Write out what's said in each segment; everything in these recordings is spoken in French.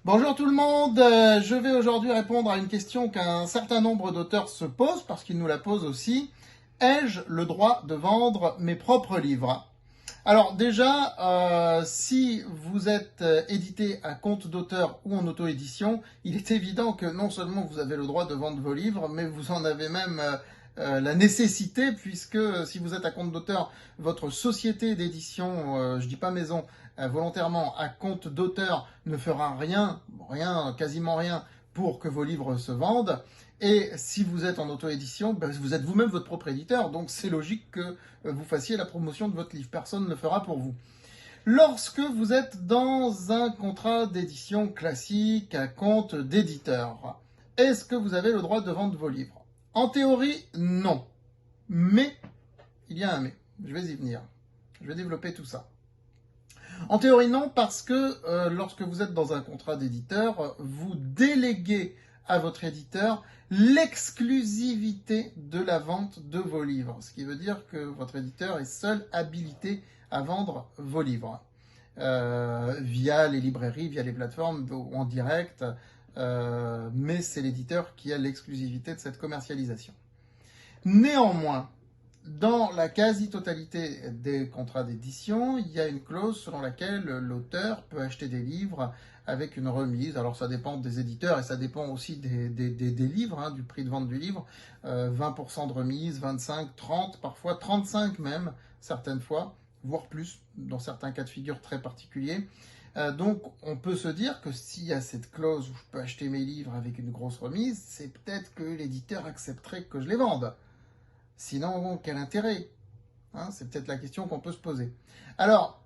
Bonjour tout le monde, je vais aujourd'hui répondre à une question qu'un certain nombre d'auteurs se posent, parce qu'ils nous la posent aussi. Ai-je le droit de vendre mes propres livres? Alors déjà, si vous êtes édité à compte d'auteur ou en auto-édition, il est évident que non seulement vous avez le droit de vendre vos livres, mais vous en avez même la nécessité, puisque si vous êtes à compte d'auteur, votre société d'édition, je dis pas maison, volontairement à compte d'auteur ne fera rien, quasiment rien pour que vos livres se vendent. Et si vous êtes en auto-édition, ben vous êtes vous-même votre propre éditeur, donc c'est logique que vous fassiez la promotion de votre livre. Personne ne le fera pour vous. Lorsque vous êtes dans un contrat d'édition classique à compte d'éditeur, est-ce que vous avez le droit de vendre vos livres? En théorie, non. Mais, il y a un mais. Je vais y venir. Je vais développer tout ça. En théorie, non, parce que lorsque vous êtes dans un contrat d'éditeur, vous déléguez à votre éditeur l'exclusivité de la vente de vos livres. Ce qui veut dire que votre éditeur est seul habilité à vendre vos livres. Via les librairies, via les plateformes ou en direct, mais c'est l'éditeur qui a l'exclusivité de cette commercialisation. Néanmoins, dans la quasi-totalité des contrats d'édition, il y a une clause selon laquelle l'auteur peut acheter des livres avec une remise. Alors ça dépend des éditeurs et ça dépend aussi des livres, hein, du prix de vente du livre. 20% de remise, 25, 30, parfois 35 même, certaines fois, voire plus, dans certains cas de figure très particuliers. Donc on peut se dire que s'il y a cette clause où je peux acheter mes livres avec une grosse remise, c'est peut-être que l'éditeur accepterait que je les vende. Sinon, quel intérêt, hein? C'est peut-être la question qu'on peut se poser. Alors,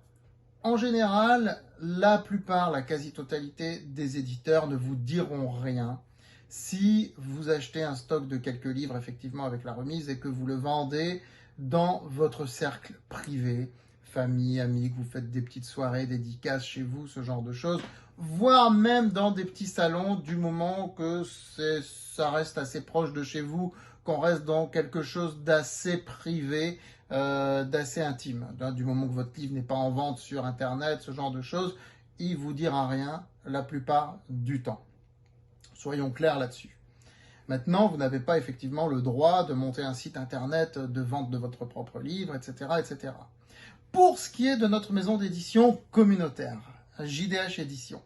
en général, la plupart, la quasi-totalité des éditeurs ne vous diront rien si vous achetez un stock de quelques livres, effectivement, avec la remise, et que vous le vendez dans votre cercle privé, famille, amis, que vous faites des petites soirées, dédicaces chez vous, ce genre de choses, voire même dans des petits salons, du moment que ça reste assez proche de chez vous, qu'on reste dans quelque chose d'assez privé, d'assez intime. Du moment que votre livre n'est pas en vente sur Internet, ce genre de choses, il vous dira rien la plupart du temps. Soyons clairs là-dessus. Maintenant, vous n'avez pas effectivement le droit de monter un site Internet de vente de votre propre livre, etc., etc. Pour ce qui est de notre maison d'édition communautaire, JDH Édition,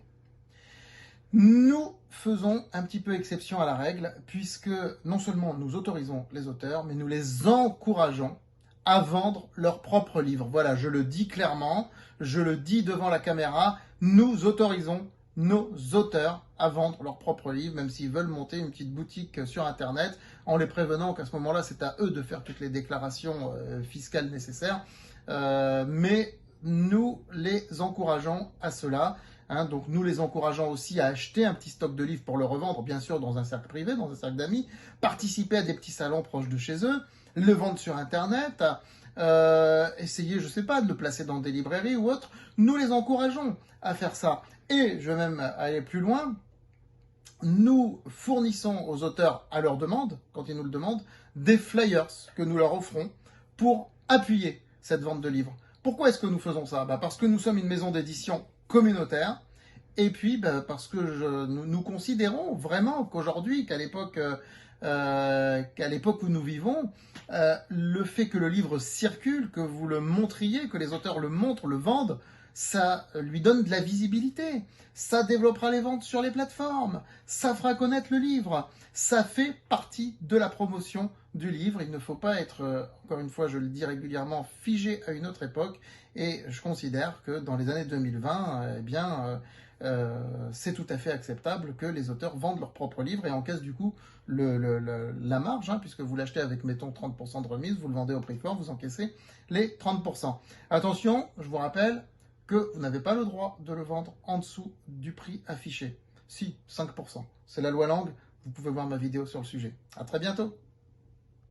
nous faisons un petit peu exception à la règle, puisque non seulement nous autorisons les auteurs, mais nous les encourageons à vendre leurs propres livres. Voilà, je le dis clairement, je le dis devant la caméra, nous autorisons nos auteurs à vendre leurs propres livres, même s'ils veulent monter une petite boutique sur Internet, en les prévenant qu'à ce moment-là, c'est à eux de faire toutes les déclarations fiscales nécessaires. Mais nous les encourageons à cela. Hein, donc nous les encourageons aussi à acheter un petit stock de livres pour le revendre, bien sûr dans un cercle privé, dans un cercle d'amis, participer à des petits salons proches de chez eux, le vendre sur Internet, essayer, je sais pas, de le placer dans des librairies ou autres. Nous les encourageons à faire ça. Et je vais même aller plus loin. Nous fournissons aux auteurs, à leur demande, quand ils nous le demandent, des flyers que nous leur offrons pour appuyer cette vente de livres. Pourquoi est-ce que nous faisons ça? Parce que nous sommes une maison d'édition communautaire, et puis parce que nous considérons vraiment qu'aujourd'hui, qu'à l'époque où nous vivons, le fait que le livre circule, que vous le montriez, que les auteurs le montrent, le vendent, ça lui donne de la visibilité, ça développera les ventes sur les plateformes, ça fera connaître le livre, ça fait partie de la promotion du livre. Il ne faut pas être, encore une fois, je le dis régulièrement, figé à une autre époque, et je considère que dans les années 2020, c'est tout à fait acceptable que les auteurs vendent leurs propres livres et encaissent du coup la marge, hein, puisque vous l'achetez avec, mettons, 30% de remise, vous le vendez au prix fort, vous encaissez les 30%. Attention, je vous rappelle que vous n'avez pas le droit de le vendre en dessous du prix affiché. Si, 5%. C'est la loi Lang, vous pouvez voir ma vidéo sur le sujet. À très bientôt.